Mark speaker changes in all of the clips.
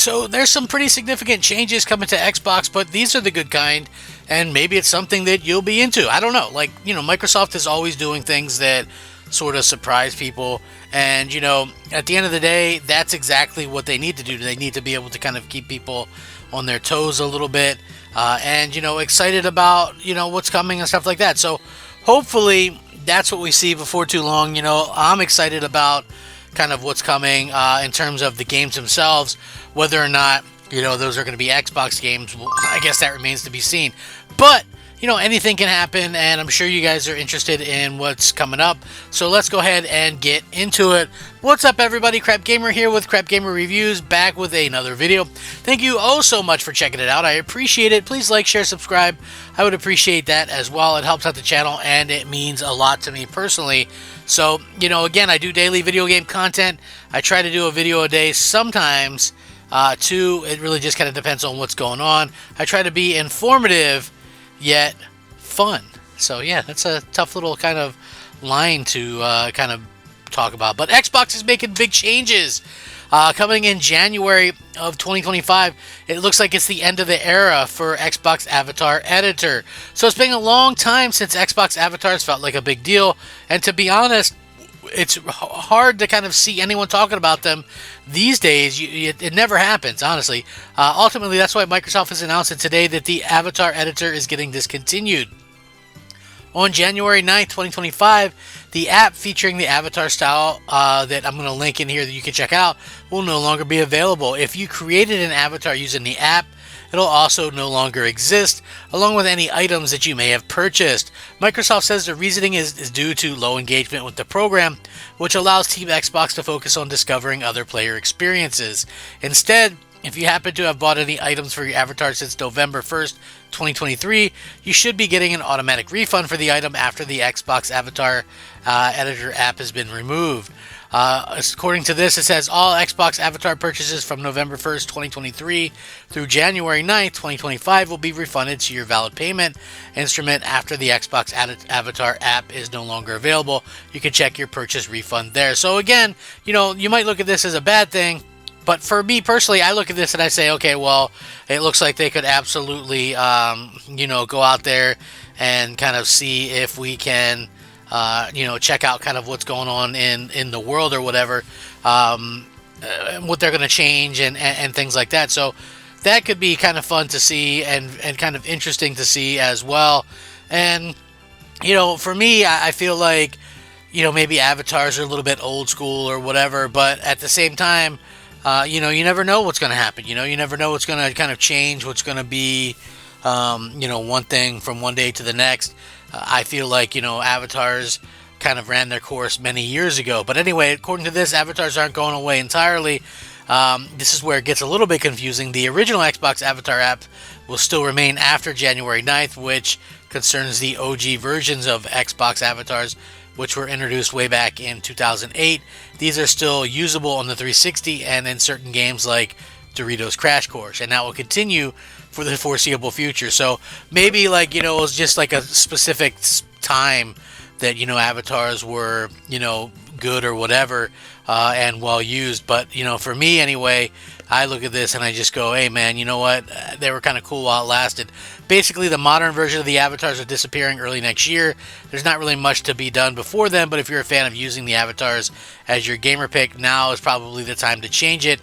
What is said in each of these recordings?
Speaker 1: So there's some pretty significant changes coming to Xbox, but these are the good kind, and maybe it's something that you'll be into. I don't know. Like, Microsoft is always doing things that sort of surprise people, and, at the end of the day, that's exactly what they need to do. They need to be able to kind of keep people on their toes a little bit, and, excited about, what's coming and stuff like that. So hopefully that's what we see before too long. I'm excited about kind of what's coming in terms of the games themselves. Whether or not, those are going to be Xbox games, well, I guess that remains to be seen. But, anything can happen, and I'm sure you guys are interested in what's coming up. So let's go ahead and get into it. What's up, everybody? Crap Gamer here with Crap Gamer Reviews, back with another video. Thank you oh so much for checking it out. I appreciate it. Please like, share, subscribe. I would appreciate that as well. It helps out the channel, and it means a lot to me personally. So, again, I do daily video game content. I try to do a video a day, sometimes two. It really just kind of depends on what's going on. I try to be informative, yet fun. So yeah, that's a tough little kind of line to kind of talk about. But Xbox is making big changes. Coming in January of 2025, it looks like it's the end of the era for Xbox Avatar Editor. So it's been a long time since Xbox Avatars felt like a big deal. And to be honest, it's hard to kind of see anyone talking about them these days. It never happens, honestly. Ultimately, that's why Microsoft has announced it today that the Avatar Editor is getting discontinued. On January 9th, 2025, the app featuring the Avatar style that I'm going to link in here that you can check out will no longer be available. If you created an avatar using the app, it'll also no longer exist, along with any items that you may have purchased. Microsoft says the reasoning is due to low engagement with the program, which allows Team Xbox to focus on discovering other player experiences. Instead, if you happen to have bought any items for your avatar since November 1st, 2023, you should be getting an automatic refund for the item after the Xbox Avatar Editor app has been removed. According to this, it says all Xbox Avatar purchases from November 1st, 2023 through January 9th, 2025 will be refunded to your valid payment instrument after the Xbox Avatar app is no longer available. You can check your purchase refund there. So again, you might look at this as a bad thing, but for me personally, I look at this and I say, okay, well, it looks like they could absolutely, go out there and kind of see if we can check out kind of what's going on in the world or whatever, what they're going to change and things like that. So that could be kind of fun to see and kind of interesting to see as well. And, for me, I feel like, maybe avatars are a little bit old school or whatever, but at the same time, you never know what's going to happen. You never know what's going to kind of change, what's going to be, one thing from one day to the next. I feel like, avatars kind of ran their course many years ago. But anyway, according to this, avatars aren't going away entirely. This is where it gets a little bit confusing. The original Xbox Avatar app will still remain after January 9th, which concerns the OG versions of Xbox avatars, which were introduced way back in 2008. These are still usable on the 360 and in certain games like Doritos Crash Course, and that will continue for the foreseeable future. So maybe it was just like a specific time that avatars were good or whatever and well used. But for me anyway, I look at this and I just go, hey man, you know what, they were kind of cool while it lasted. Basically, the modern version of the avatars are disappearing early next year. There's not really much to be done before then, but if you're a fan of using the avatars as your gamer pick, now is probably the time to change it.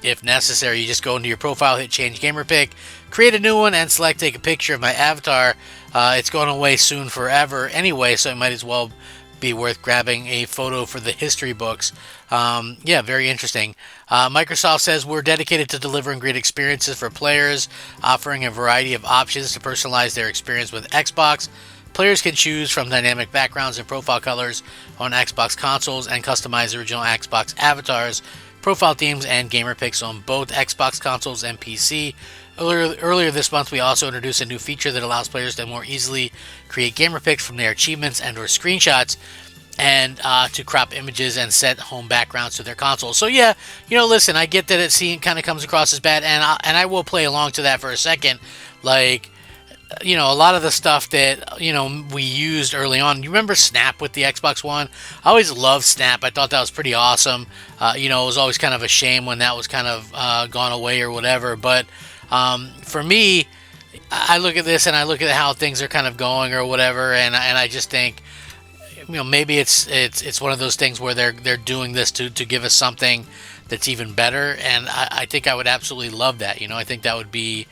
Speaker 1: If necessary, you just go into your profile, hit change gamer pick, create a new one, and select take a picture of my avatar. It's going away soon forever anyway, so it might as well be worth grabbing a photo for the history books. Yeah, very interesting. Microsoft says we're dedicated to delivering great experiences for players, offering a variety of options to personalize their experience with Xbox. Players can choose from dynamic backgrounds and profile colors on Xbox consoles and customize original Xbox avatars, profile themes, and gamer picks on both Xbox consoles and PC. Earlier this month, we also introduced a new feature that allows players to more easily create gamer picks from their achievements and or screenshots, and to crop images and set home backgrounds to their consoles. So yeah, listen, I get that it kind of comes across as bad, and I will play along to that for a second. Like, a lot of the stuff that we used early on. You remember Snap with the Xbox One? I always loved Snap. I thought that was pretty awesome. It was always kind of a shame when that was kind of gone away or whatever. But for me, I look at this and I look at how things are kind of going or whatever, and I just think, maybe it's one of those things where they're doing this to give us something that's even better, and I think I would absolutely love that. I think that would be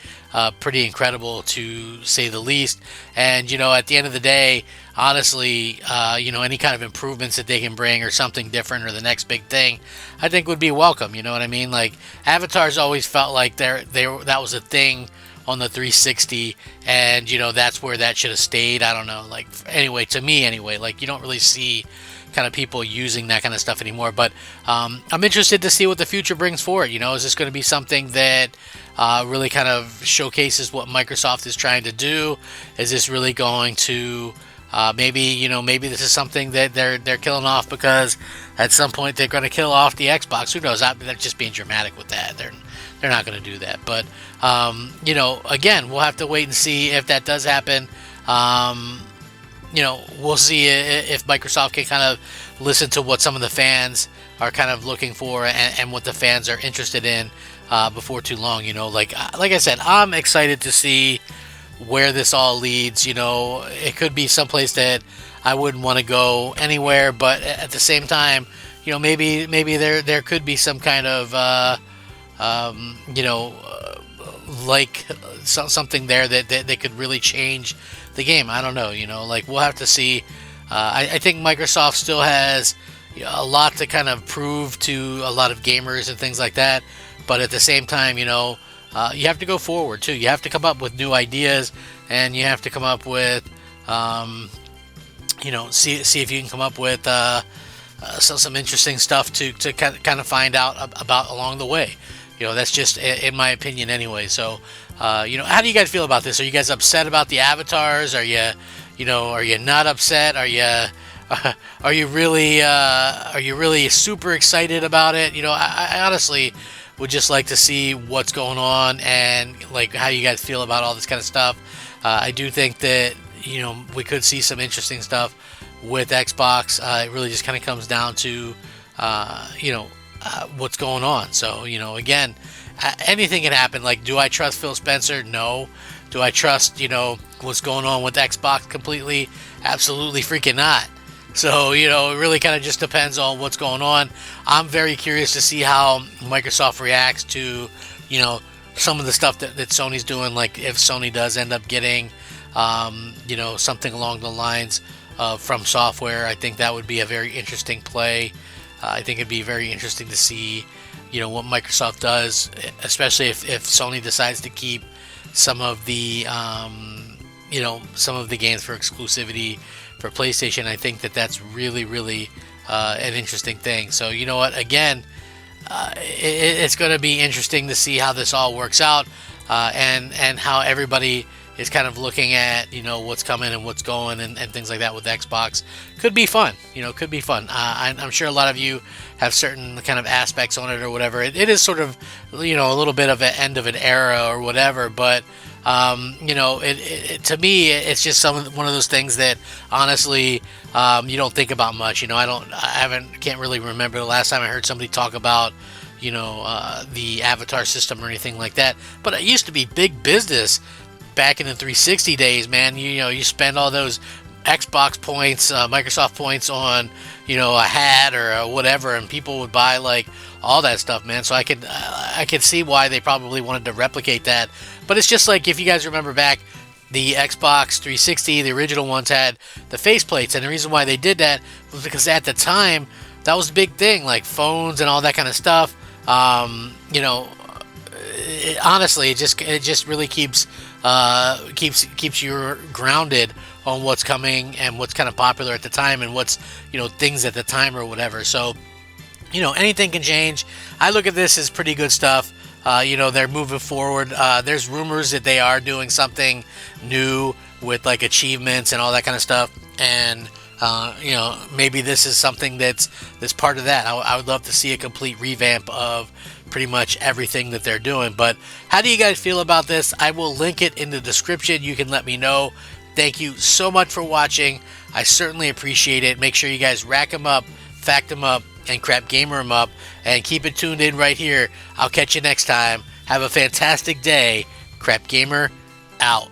Speaker 1: pretty incredible, to say the least. And at the end of the day, honestly, any kind of improvements that they can bring or something different or the next big thing, I think would be welcome. You know what I mean? Like, avatars always felt like that was a thing on the 360, and that's where that should have stayed. I don't know, like, anyway, to me anyway, like, you don't really see kind of people using that kind of stuff anymore. But I'm interested to see what the future brings for it. Is this going to be something that really kind of showcases what Microsoft is trying to do? Is this really going to maybe this is something that they're killing off because at some point they're going to kill off the Xbox? Who knows? They're just being dramatic with that. They're not going to do that. But again, we'll have to wait and see if that does happen. We'll see if Microsoft can kind of listen to what some of the fans are kind of looking for, and what the fans are interested in before too long. Like I said, I'm excited to see where this all leads. It could be someplace that I wouldn't want to go anywhere, but at the same time, maybe there could be some kind of something there that they could really change the game. I don't know. Like, we'll have to see. I think Microsoft still has a lot to kind of prove to a lot of gamers and things like that. But at the same time, you have to go forward too. You have to come up with new ideas, and you have to come up with, see if you can come up with some interesting stuff to kind of find out about along the way. That's just in my opinion anyway. So, how do you guys feel about this? Are you guys upset about the avatars? Are you not upset? Are you really super excited about it? I honestly would just like to see what's going on, and like how you guys feel about all this kind of stuff. I do think that we could see some interesting stuff with Xbox. It really just kind of comes down to what's going on. So, again, anything can happen. Like, do I trust Phil Spencer? No. Do I trust, what's going on with Xbox completely? Absolutely freaking not. So, it really kind of just depends on what's going on. I'm very curious to see how Microsoft reacts to, some of the stuff that Sony's doing. Like, if Sony does end up getting, something along the lines of From Software, I think that would be a very interesting play. I think it'd be very interesting to see, what Microsoft does, especially if Sony decides to keep some of the, some of the games for exclusivity for PlayStation. I think that's really, really an interesting thing. So, you know what? Again, it's going to be interesting to see how this all works out, and how everybody is kind of looking at what's coming and what's going, and things like that with Xbox. Could be fun. Could be fun. I'm sure a lot of you have certain kind of aspects on it or whatever. It is sort of a little bit of an end of an era or whatever, but to me, it's just one of those things that honestly you don't think about much. Can't really remember the last time I heard somebody talk about the Avatar system or anything like that. But it used to be big business back in the 360 days, man. You spend all those Xbox points, Microsoft points on a hat or whatever, and people would buy like all that stuff, man. So I could see why they probably wanted to replicate that. But it's just like, if you guys remember back, the Xbox 360, the original ones had the faceplates, and the reason why they did that was because at the time that was a big thing, like phones and all that kind of stuff. Honestly, it just really keeps you grounded on what's coming and what's kind of popular at the time, and what's things at the time or whatever. So anything can change. I look at this as pretty good stuff. They're moving forward. There's rumors that they are doing something new with like achievements and all that kind of stuff, and maybe this is something that's part of that. I would love to see a complete revamp of pretty much everything that they're doing. But how do you guys feel about this? I will link it in the description. You can let me know. Thank you so much for watching. I certainly appreciate it. Make sure you guys rack them up, fact them up, and crap gamer them up. And keep it tuned in right here. I'll catch you next time. Have a fantastic day. Crap Gamer out.